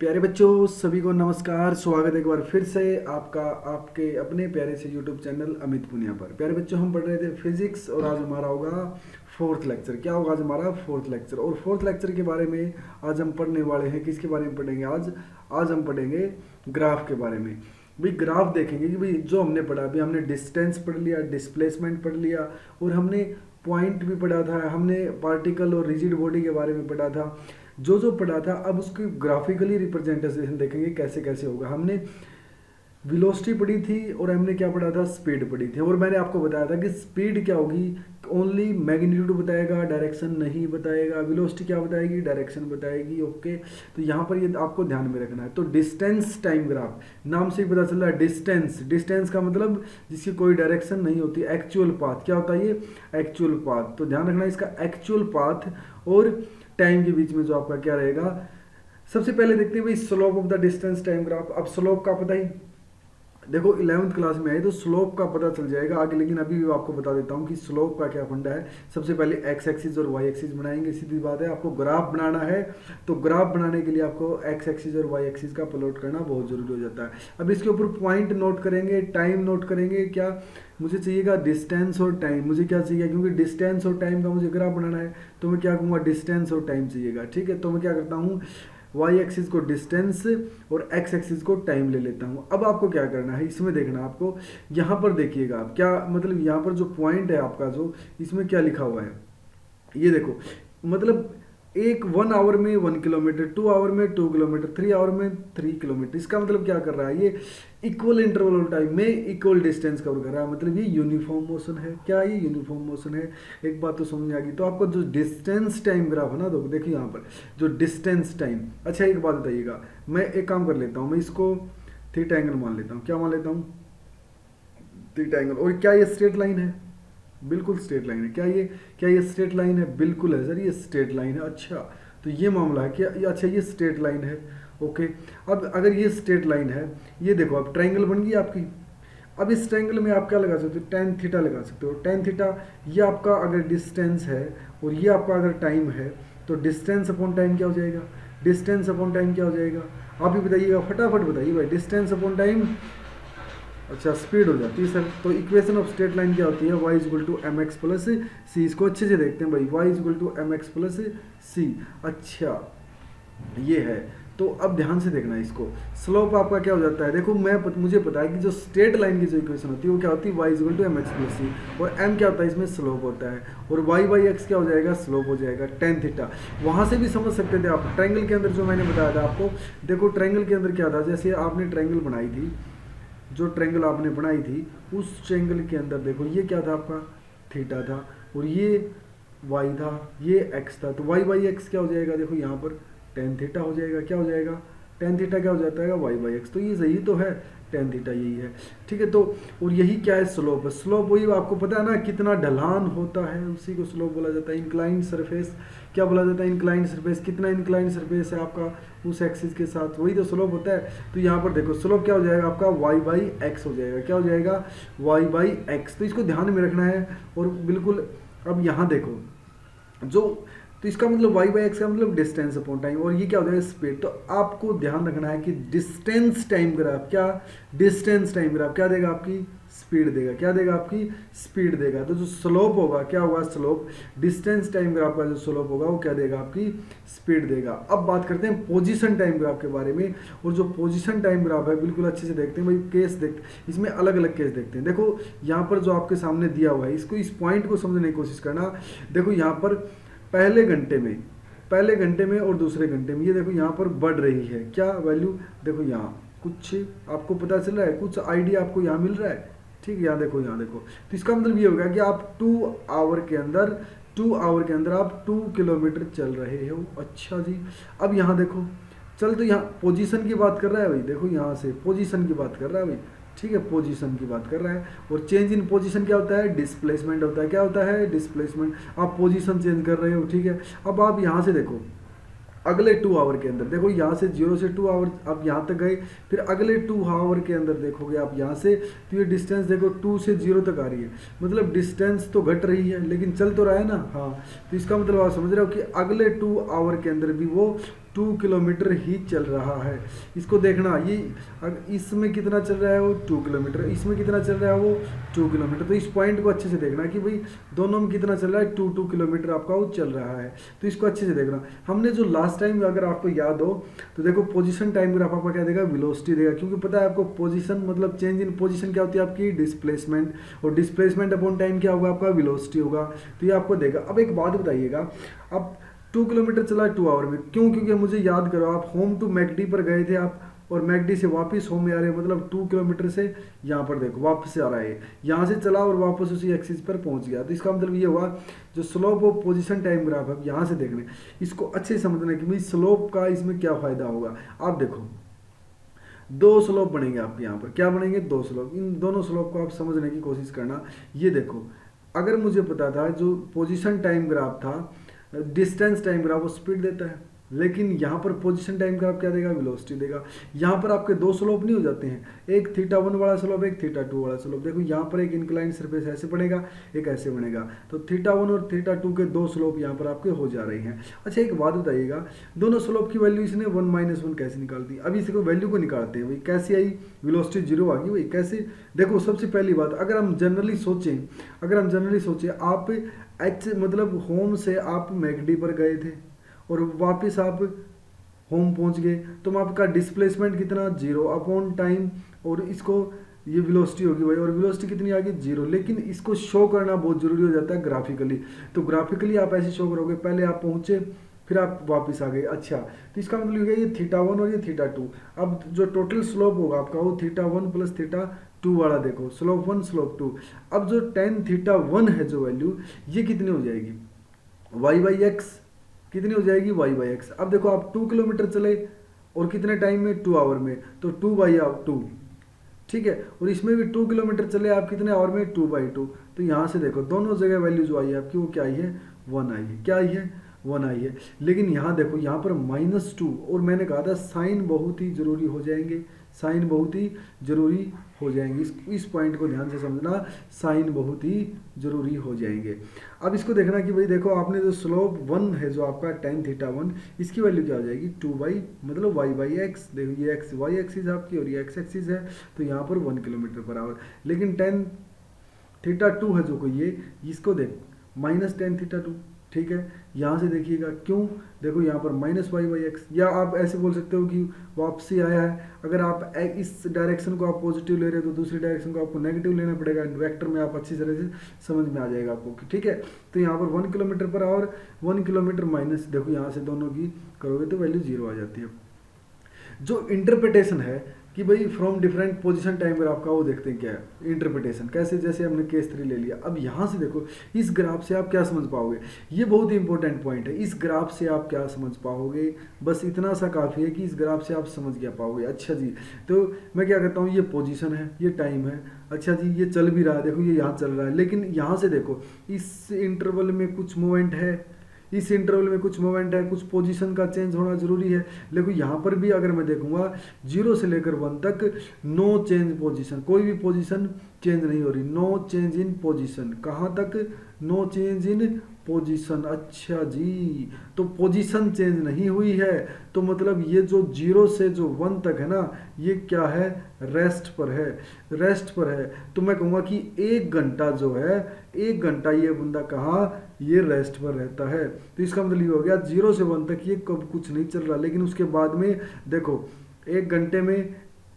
प्यारे बच्चों सभी को नमस्कार। स्वागत है एक बार फिर से आपका आपके अपने प्यारे से यूट्यूब चैनल अमित पुनिया पर। प्यारे बच्चों, हम पढ़ रहे थे फिजिक्स और आज हमारा होगा फोर्थ लेक्चर। क्या होगा आज हमारा फोर्थ लेक्चर। और फोर्थ लेक्चर के बारे में आज हम पढ़ने वाले हैं। किसके बारे में पढ़ेंगे आज हम पढ़ेंगे ग्राफ के बारे में। भाई ग्राफ देखेंगे कि भाई जो हमने पढ़ा, अभी हमने डिस्टेंस पढ़ लिया, डिस्प्लेसमेंट पढ़ लिया और हमने पॉइंट भी पढ़ा था, हमने पार्टिकल और रिजिड बॉडी के बारे में पढ़ा था। जो पढ़ा था अब उसकी ग्राफिकली रिप्रेजेंटेशन देखेंगे कैसे कैसे होगा। हमने वेलोसिटी पढ़ी थी और हमने क्या पढ़ा था, स्पीड पढ़ी थी। और मैंने आपको बताया था कि स्पीड क्या होगी, ओनली मैग्नीट्यूड बताएगा, डायरेक्शन नहीं बताएगा। वेलोसिटी क्या बताएगी, डायरेक्शन बताएगी। ओके, तो यहाँ पर ये आपको ध्यान में रखना है। तो डिस्टेंस टाइम ग्राफ नाम से ही पता चल रहा है। डिस्टेंस का मतलब जिसकी कोई डायरेक्शन नहीं होती, एक्चुअल पाथ। क्या होता है ये, एक्चुअल पाथ। तो ध्यान रखना इसका एक्चुअल पाथ और टाइम के बीच में जो आपका क्या रहेगा। सबसे पहले देखते हैं भाई slope of the distance time graph. अब स्लोप का पता ही देखो 11th क्लास में आए तो स्लोप का पता चल जाएगा आगे, लेकिन अभी भी आपको बता देता हूँ कि स्लोप का क्या फंडा है। सबसे पहले एक्स एक्सिस और वाई एक्सिस बनाएंगे, सीधी बात है। आपको ग्राफ बनाना है तो ग्राफ बनाने के लिए आपको एक्स एक्सिस और वाई एक्सिस का प्लॉट करना बहुत जरूरी हो जाता है। अब इसके ऊपर पॉइंट नोट करेंगे, टाइम नोट करेंगे। क्या मुझे चाहिएगा, डिस्टेंस और टाइम। मुझे क्या चाहिए, क्योंकि डिस्टेंस और टाइम का मुझे ग्राफ बनाना है तो मैं क्या कहूँगा, डिस्टेंस और टाइम चाहिएगा। ठीक है, तो मैं क्या करता हूँ, वाई एक्सिस को डिस्टेंस और एक्स एक्सिस को टाइम ले लेता हूँ। अब आपको क्या करना है, इसमें देखना आपको, यहाँ पर देखिएगा आप क्या मतलब यहाँ पर जो पॉइंट है आपका, जो इसमें क्या लिखा हुआ है ये देखो। मतलब 1 आवर में 1 किलोमीटर, 2 आवर में 2 किलोमीटर, 3 आवर में 3 किलोमीटर। इसका मतलब क्या कर रहा है, ये इक्वल इंटरवल ऑफ टाइम में इक्वल डिस्टेंस कवर कर रहा है। मतलब ये यूनिफॉर्म मोशन है। क्या ये यूनिफॉर्म मोशन है। एक बात तो समझ में आ गई। तो आपको जो डिस्टेंस टाइम ग्राफ है ना, तो देखिए यहाँ पर जो डिस्टेंस टाइम। अच्छा एक बात बताइएगा, मैं एक काम कर लेता हूँ, मैं इसको थीटा एंगल मान लेता हूँ। क्या मान लेता हूँ, थीटा एंगल। और क्या ये स्ट्रेट लाइन है, बिल्कुल स्ट्रेट लाइन है। क्या ये स्ट्रेट लाइन है, बिल्कुल है सर, ये स्ट्रेट लाइन है। अच्छा तो ये मामला है कि अच्छा ये स्ट्रेट लाइन है। ओके, अब अगर ये स्ट्रेट लाइन है, ये देखो अब ट्रायंगल बन गई आपकी। अब इस ट्रायंगल में आप क्या लगा सकते हो, टेन थीटा लगा सकते हो। टेन थीटा ये आपका अगर डिस्टेंस है और ये आपका अगर टाइम है, तो डिस्टेंस अपॉन टाइम क्या हो जाएगा, डिस्टेंस अपॉन टाइम क्या हो जाएगा। आप ही बताइएगा, फटाफट बताइए भाई। डिस्टेंस अपॉन टाइम, अच्छा स्पीड हो जाती है सर। तो इक्वेशन ऑफ स्ट्रेट लाइन क्या होती है, y equal to m x plus c. इसको अच्छे से देखते हैं भाई, y equal to m x plus c. अच्छा ये है। तो अब ध्यान से देखना इसको। स्लोप आपका क्या हो जाता है, देखो मुझे पता है कि जो स्ट्रेट लाइन की जो इक्वेशन होती है वो क्या होती है, y equal to m x plus c. और m क्या होता है, इसमें स्लोप होता है। और y बाई एक्स क्या हो जाएगा, स्लोप हो जाएगा टेन थीटा। वहाँ से भी समझ सकते थे आप। ट्रायंगल के अंदर जो मैंने बताया था आपको, देखो ट्रायंगल के अंदर क्या था, जैसे आपने ट्रायंगल बनाई थी, जो ट्रायंगल आपने बनाई थी उस ट्रायंगल के अंदर देखो ये क्या था आपका, थीटा था और ये y था, ये x था। तो y बाई एक्स क्या हो जाएगा, देखो यहाँ पर टेन थीटा हो जाएगा। क्या हो जाएगा, टेन थीटा क्या हो जाता है, y बाई एक्स। तो ये सही तो है, टेन थीटा यही है। ठीक है, तो और यही क्या है, स्लोप है। स्लोप वही आपको पता है ना, कितना ढलान होता है उसी को स्लोप बोला जाता है। इंक्लाइंड सरफेस क्या बोला जाता है, इंक्लाइंड सरफेस। कितना इंक्लाइंड सरफेस है आपका उस एक्सिस के साथ, वही तो स्लोप होता है। तो यहाँ पर देखो स्लोप क्या हो जाएगा आपका, y बाई एक्स हो जाएगा। क्या हो जाएगा, y बाई एक्स। तो इसको ध्यान में रखना है। और बिल्कुल अब यहाँ देखो जो, तो इसका मतलब y बाई एक्स का मतलब डिस्टेंस अपॉन टाइम, और ये क्या हो जाएगा, स्पीड। तो आपको ध्यान रखना है कि डिस्टेंस टाइम ग्राफ, क्या डिस्टेंस टाइम ग्राफ क्या देगा, आपकी स्पीड देगा। क्या देगा, आपकी स्पीड देगा। तो जो स्लोप होगा क्या होगा, स्लोप डिस्टेंस टाइम ग्राफ का जो स्लोप होगा वो क्या देगा, आपकी स्पीड देगा। अब बात करते हैं पोजीशन टाइम ग्राफ के बारे में। और जो पोजीशन टाइम ग्राफ है बिल्कुल अच्छे से देखते हैं भाई। केस देख, इसमें अलग अलग केस देखते हैं। देखो यहाँ पर जो आपके सामने दिया हुआ है, इसको इस पॉइंट को समझने की कोशिश करना। देखो यहाँ पर पहले घंटे में और दूसरे घंटे में, ये देखो यहाँ पर बढ़ रही है क्या वैल्यू, देखो यहाँ कुछ आपको पता चल रहा है, कुछ आइडिया आपको यहाँ मिल रहा है। ठीक है, यहाँ देखो तो इसका मतलब ये होगा कि आप 2 आवर के अंदर आप 2 किलोमीटर चल रहे हो। अच्छा जी, अब यहाँ देखो, चल तो यहाँ पोजीशन की बात कर रहा है भाई। देखो यहाँ से पोजीशन की बात कर रहा है भाई। ठीक है, पोजीशन की बात कर रहा है। और चेंज इन पोजीशन क्या होता है, डिस्प्लेसमेंट होता है। क्या होता है, डिस्प्लेसमेंट। आप पोजीशन चेंज कर रहे हो। ठीक है, अब आप यहाँ से देखो अगले 2 आवर के अंदर, देखो यहाँ से 0 से 2 आवर आप यहाँ तक गए, फिर अगले 2 आवर के अंदर देखोगे आप यहाँ से, तो ये डिस्टेंस देखो 2 से 0 तक आ रही है। मतलब डिस्टेंस तो घट रही है लेकिन चल तो रहा है ना। हाँ, तो इसका मतलब आप समझ रहे हो कि अगले 2 आवर के अंदर भी वो 2 किलोमीटर ही चल रहा है। इसको देखना, ये इसमें कितना चल रहा है वो 2 किलोमीटर, इसमें कितना चल रहा है वो 2 किलोमीटर। तो इस पॉइंट को अच्छे से देखना कि भाई दोनों में कितना चल रहा है, 2 किलोमीटर आपका वो चल रहा है। तो इसको अच्छे से देखना। हमने जो लास्ट टाइम अगर आपको याद हो तो देखो पोजीशन टाइम ग्राफ आपका क्या देगा, वेलोसिटी देगा, क्योंकि पता है आपको पोजीशन मतलब चेंज इन पोजीशन क्या होती है आपकी, डिस्प्लेसमेंट, और डिस्प्लेसमेंट अपॉन टाइम क्या होगा आपका, वेलोसिटी होगा। तो ये आपको देगा। अब एक बात बताइएगा, अब 2 किलोमीटर चला 2 आवर में, क्यों? क्योंकि मुझे याद करो, आप होम टू मैकडी पर गए थे आप, और मैकडी से वापस होम में आ रहे हैं, मतलब 2 किलोमीटर से यहाँ पर देखो वापस से आ रहा है, यहाँ से चला और वापस उसी एक्सिस पर पहुँच गया। तो इसका मतलब ये हुआ जो slope of position time graph है, यहाँ से देखने, इसको अच्छे से समझना कि भाई स्लोप का इसमें क्या फ़ायदा होगा। आप देखो 2 स्लोप बनेंगे आपके यहाँ पर, क्या बनेंगे, 2 स्लोप। इन दोनों स्लोप को आप समझने की कोशिश करना। ये देखो, अगर मुझे पता था जो पोजीशन टाइम ग्राफ था, डिस्टेंस टाइम ग्राफ वो स्पीड देता है, लेकिन यहाँ पर पोजीशन टाइम ग्राफ क्या देगा, वेलोसिटी देगा। यहाँ पर आपके 2 स्लोप नहीं हो जाते हैं, एक θ1 वाला स्लोप, एक θ2 वाला स्लोप। देखो यहाँ पर एक इंक्लाइन सरफेस ऐसे बनेगा, एक ऐसे बनेगा, तो θ1 और θ2 के 2 स्लोप यहाँ पर आपके हो जा रहे हैं। अच्छा एक बात बताइएगा, दोनों स्लोप की वैल्यू इसने 1 - 1 कैसे निकाल दी? अभी इसको वैल्यू को निकालते हैं भाई, कैसे आई, वेलोसिटी 0 आ गई भाई, कैसे? देखो सबसे पहली बात, अगर हम जनरली सोचें आप मतलब होम से आप मैकडी पर गए थे और वापस आप होम पहुंच गए, तो आपका डिस्प्लेसमेंट कितना, 0 अपॉन टाइम, और इसको ये वेलोसिटी होगी भाई, और वेलोसिटी कितनी आ गई, 0। लेकिन इसको शो करना बहुत जरूरी हो जाता है ग्राफिकली। तो ग्राफिकली आप ऐसे शो करोगे, पहले आप पहुंचे फिर आप वापस आ गए। अच्छा, तो इसका मतलब हो गया ये θ1 और ये θ2। अब जो टोटल स्लोप होगा आपका वो θ1 + θ2 वाला, देखो स्लोप 1 स्लोप 2। अब जो tan θ1 है जो वैल्यू, ये कितनी हो जाएगी, y/x कितनी हो जाएगी, y/x। अब देखो आप 2 किलोमीटर चले और कितने टाइम में, 2 आवर में, तो 2/2, ठीक है। और इसमें भी 2 किलोमीटर चले आप कितने आवर में, 2/2। तो यहाँ से देखो दोनों जगह वैल्यू जो आई है आपकी वो क्या आई है, 1 आई है। क्या आई है, 1 आई है। लेकिन यहाँ देखो यहाँ पर -2, और मैंने कहा था साइन बहुत ही जरूरी हो जाएंगे, साइन बहुत ही जरूरी हो जाएंगे। इस पॉइंट को ध्यान से समझना, साइन बहुत ही जरूरी हो जाएंगे। अब इसको देखना कि भाई देखो आपने जो स्लोप 1 है जो आपका tan θ1, इसकी वैल्यू क्या हो जाएगी, 2 मतलब y/x। देखो ये x y एक्सिस आपकी और ये x एक्सिस है, तो यहाँ पर 1 किलोमीटर पर आवर। लेकिन tan θ2 है जो कोई ये, इसको देख -tan θ2, ठीक है। यहाँ से देखिएगा क्यों, देखो यहाँ पर -y/x, या आप ऐसे बोल सकते हो कि वापसी आया है। अगर आप इस डायरेक्शन को आप पॉजिटिव ले रहे हो तो दूसरी डायरेक्शन को आपको नेगेटिव लेना पड़ेगा। वेक्टर में आप अच्छी तरह से समझ में आ जाएगा आपको, ठीक है। तो यहाँ पर 1 kilometre per hour, 1 kilometre minus, देखो यहाँ से दोनों की करोगे तो वैल्यू 0 आ जाती है। जो इंटरप्रिटेशन है कि भाई from different position time graph का, वो देखते हैं क्या है इंटरप्रिटेशन, कैसे, जैसे हमने केस 3 ले लिया। अब यहाँ से देखो इस ग्राफ से आप क्या समझ पाओगे, ये बहुत ही इंपॉर्टेंट पॉइंट है। इस ग्राफ से आप क्या समझ पाओगे, बस इतना सा काफ़ी है कि इस ग्राफ से आप समझ क्या पाओगे। अच्छा जी, तो मैं क्या करता हूँ, ये पोजीशन है, ये टाइम है, अच्छा जी ये चल भी रहा है, देखो ये यहाँ चल रहा है। लेकिन यहाँ से देखो इस इंटरवल में कुछ मूवमेंट है, इस इंटरवल में कुछ मूवमेंट है, कुछ पोजीशन का चेंज होना जरूरी है। लेकिन यहाँ पर भी अगर मैं देखूंगा 0 से लेकर 1 तक नो चेंज पोजीशन, कोई भी पोजीशन चेंज नहीं हो रही, नो चेंज इन पोजीशन। कहाँ तक, नो चेंज इन पोजीशन। अच्छा जी, तो पोजीशन चेंज नहीं हुई है, तो मतलब ये जो 0 से जो 1 तक है ना, ये क्या है, रेस्ट पर है, रेस्ट पर है। तो मैं कहूँगा कि 1 घंटा जो है, 1 घंटा ये बंदा कहाँ, ये रेस्ट पर रहता है। तो इसका मतलब ये हो गया 0 से 1 तक ये कब कुछ नहीं चल रहा, लेकिन उसके बाद में देखो 1 घंटे में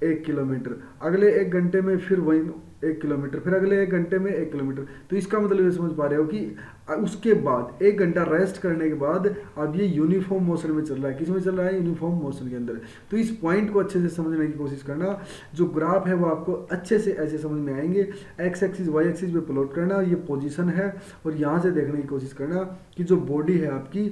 1 किलोमीटर, अगले 1 घंटे में फिर वही 1 किलोमीटर, फिर अगले 1 घंटे में 1 किलोमीटर। तो इसका मतलब ये समझ पा रहे हो कि उसके बाद 1 घंटा रेस्ट करने के बाद अब ये यूनिफॉर्म मोशन में चल रहा है। किस में चल रहा है, यूनिफॉर्म मोशन के अंदर। तो इस पॉइंट को अच्छे से समझने की कोशिश करना। जो ग्राफ है वो आपको अच्छे से ऐसे समझ में आएंगे। एक्स एक्सिस वाई एक्सिस पे प्लॉट करना, ये पोजीशन है, और यहाँ से देखने की कोशिश करना कि जो बॉडी है आपकी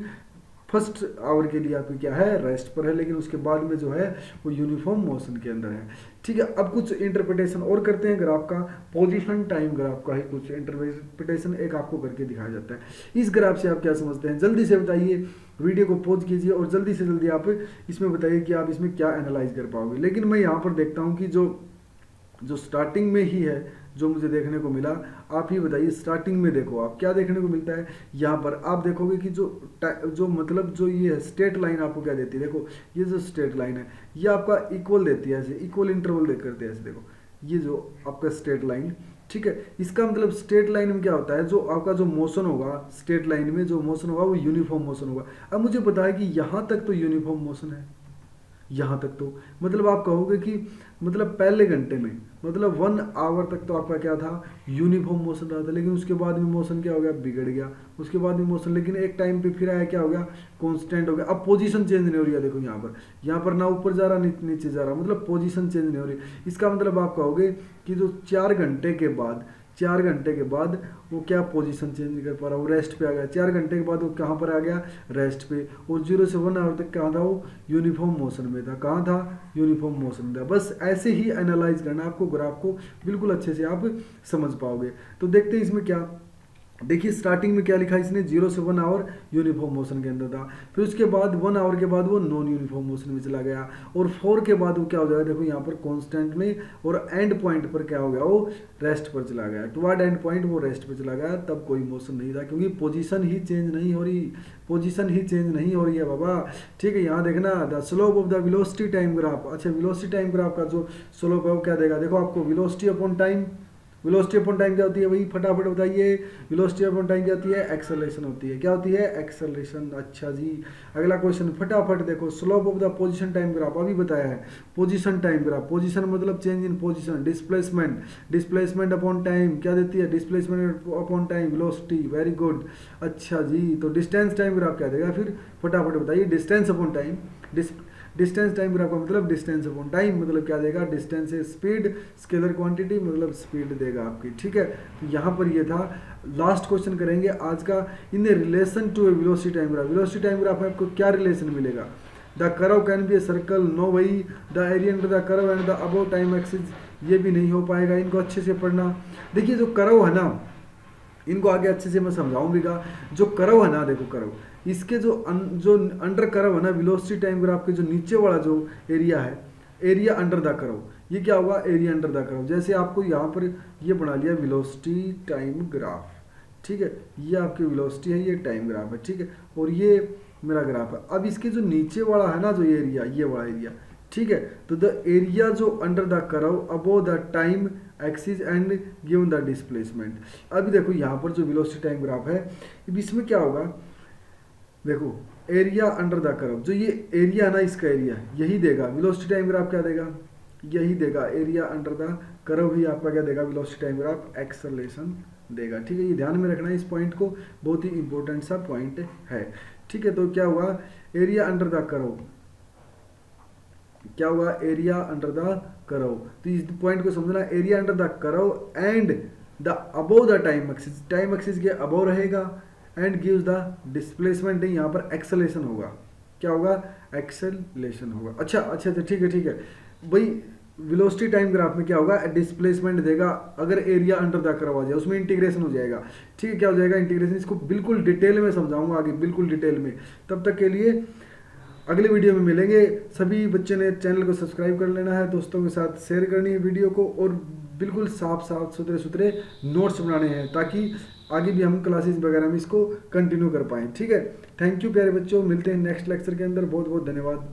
फर्स्ट आवर के लिए आपकी क्या है, रेस्ट पर है, लेकिन उसके बाद में जो है वो यूनिफॉर्म मोशन के अंदर है। ठीक है, अब कुछ इंटरप्रिटेशन और करते हैं ग्राफ का, पोजीशन टाइम ग्राफ का ही कुछ इंटरप्रिटेशन एक आपको करके दिखाया जाता है। इस ग्राफ से आप क्या समझते हैं, जल्दी से बताइए, वीडियो को पॉज कीजिए और जल्दी से जल्दी आप इसमें बताइए कि आप इसमें क्या एनालाइज कर पाओगे। लेकिन मैं यहाँ पर देखता हूँ कि जो स्टार्टिंग में ही है, जो मुझे देखने को मिला, आप ही बताइए। स्टार्टिंग में देखो आप क्या देखने को मिलता है, यहाँ पर आप देखोगे कि जो मतलब जो ये स्ट्रेट लाइन आपको क्या देती है, देखो ये जो स्ट्रेट लाइन है ये आपका इक्वल देती है, ऐसे इक्वल इंटरवल दे करते हैं ऐसे, देखो ये जो आपका स्ट्रेट लाइन, ठीक है। इसका मतलब स्ट्रेट लाइन में क्या होता है, जो आपका जो मोशन होगा स्ट्रेट लाइन में, जो मोशन होगा वो यूनिफॉर्म मोशन होगा। अब मुझे पता है कि यहाँ तक तो यूनिफॉर्म मोशन है, यहाँ तक तो मतलब आप कहोगे कि मतलब पहले घंटे में मतलब 1 आवर तक तो आपका क्या था, यूनिफॉर्म मोशन रहा था, लेकिन उसके बाद में मोशन क्या हो गया, बिगड़ गया। उसके बाद में मोशन लेकिन एक टाइम पे फिर आया, क्या हो गया, कांस्टेंट हो गया। अब पोजीशन चेंज नहीं हो रही है, देखो यहाँ पर ना ऊपर जा रहा नीचे जा रहा, मतलब पोजीशन चेंज नहीं हो रही। इसका मतलब आप कहोगे कि जो 4 घंटे के बाद वो क्या पोजीशन चेंज नहीं कर पा रहा, वो रेस्ट पे आ गया। 4 घंटे के बाद वो कहाँ पर आ गया, रेस्ट पे। और 0 से 1 आवर तक कहाँ था, वो यूनिफॉर्म मोशन में था। कहाँ था, यूनिफॉर्म मोशन में था। बस ऐसे ही एनालाइज करना आपको, ग्राफ को बिल्कुल अच्छे से आप समझ पाओगे। तो देखते हैं इसमें क्या, देखिए स्टार्टिंग में क्या लिखा इसने, 0 से 1 आवर यूनिफॉर्म मोशन के अंदर था, फिर उसके बाद 1 आवर के बाद वो नॉन यूनिफॉर्म मोशन में चला गया, और 4 के बाद वो क्या हो जाएगा, देखो यहाँ पर कांस्टेंट में, और एंड पॉइंट पर क्या हो गया, वो रेस्ट पर चला गया। टुवर्ड एंड पॉइंट वो रेस्ट पर चला गया, तब कोई मोशन नहीं था, क्योंकि पोजीशन ही चेंज नहीं हो रही, पोजीशन ही चेंज नहीं हो रही है बाबा। ठीक है, यहाँ देखना the slope of the velocity time graph. अच्छा, वेलोसिटी टाइम ग्राफ का जो स्लोप है वो क्या देगा, देखो आपको velocity upon time, velocity upon time क्या होती है, वही फटाफट बताइए। वेलोसिटी अपॉन टाइम क्या होती है, एक्सेलरेशन होती है। क्या होती है, एक्सेलरेशन। अच्छा जी, अगला क्वेश्चन फटाफट देखो, slope of the position time graph, अभी बताया है। पोजीशन टाइम ग्राफ, पोजीशन मतलब change in position, displacement, displacement upon time क्या देती है, displacement upon time velocity. Very good. अच्छा जी, तो डिस्टेंस टाइम ग्राफ क्या देगा, फिर फटाफट बताइए। Distance upon time, distance time graph का मतलब डिस्टेंस अपॉन टाइम, मतलब क्या देगा, डिस्टेंस है स्पीड, स्केलर क्वांटिटी मतलब स्पीड देगा आपकी। ठीक है, तो यहाँ पर ये था। लास्ट क्वेश्चन करेंगे आज का, in relation to a velocity time graph. Velocity time graph में आपको क्या रिलेशन मिलेगा, the curve can be a circle, no वही, the area under the curve and the above time axis, ये भी नहीं हो पाएगा, इनको अच्छे से पढ़ना। देखिए जो कर्व है ना, इनको आगे अच्छे से मैं समझाऊंगा। जो कर्व है ना, देखो कर्व, इसके जो अंडर कर्व है ना, वेलोसिटी टाइम ग्राफ के जो नीचे वाला जो एरिया है, एरिया अंडर द कर्व, ये क्या होगा, एरिया अंडर द कर्व। जैसे आपको यहाँ पर ये बना लिया वेलोसिटी टाइम ग्राफ, ठीक है, ये आपकी वेलोसिटी है, ये टाइम ग्राफ है, ठीक है, और ये मेरा ग्राफ है। अब इसके जो नीचे वाला है ना, जो एरिया, ये वाला एरिया, ठीक है, तो द एरिया जो under the curve above the time axis and given the displacement. अभी देखो यहाँ पर जो वेलोसिटी टाइम ग्राफ है, इसमें क्या होगा, देखो एरिया अंडर द कर्व, जो ये एरिया है ना, इसका एरिया यही देगा। वेलोसिटी टाइम ग्राफ क्या देगा, यही देगा, एरिया अंडर द कर्व ही आपका क्या देगा, वेलोसिटी टाइम ग्राफ एक्सेलरेशन देगा। ठीक है, ये ध्यान में रखना, इस पॉइंट को, बहुत ही इंपॉर्टेंट सा पॉइंट है। ठीक है, तो क्या हुआ, एरिया अंडर द कर्व, क्या हुआ, एरिया अंडर द कर्व। तो इस पॉइंट को समझना, area under the curve and the above the time axis, time axis के अबव रहेगा, एंड गिव्स द डिस्प्लेसमेंट, यहाँ पर एक्सेलेरेशन होगा। क्या होगा, एक्सेलेरेशन होगा। अच्छा, ठीक है भाई। वेलोसिटी टाइम ग्राफ में क्या होगा, डिस्प्लेसमेंट देगा अगर एरिया अंडर द कर्व आ जाए, उसमें इंटीग्रेशन हो जाएगा। ठीक है, क्या हो जाएगा, इंटीग्रेशन। इसको बिल्कुल डिटेल में समझाऊंगा आगे, बिल्कुल डिटेल में। तब तक के लिए अगले वीडियो में मिलेंगे। सभी बच्चे ने चैनल को सब्सक्राइब कर लेना है, दोस्तों के साथ शेयर करनी है वीडियो को, और बिल्कुल साफ सुथरे नोट्स बनाने हैं, ताकि आगे भी हम क्लासेस वगैरह में इसको कंटिन्यू कर पाएँ। ठीक है, थैंक यू प्यारे बच्चों, मिलते हैं नेक्स्ट लेक्चर के अंदर। बहुत बहुत धन्यवाद।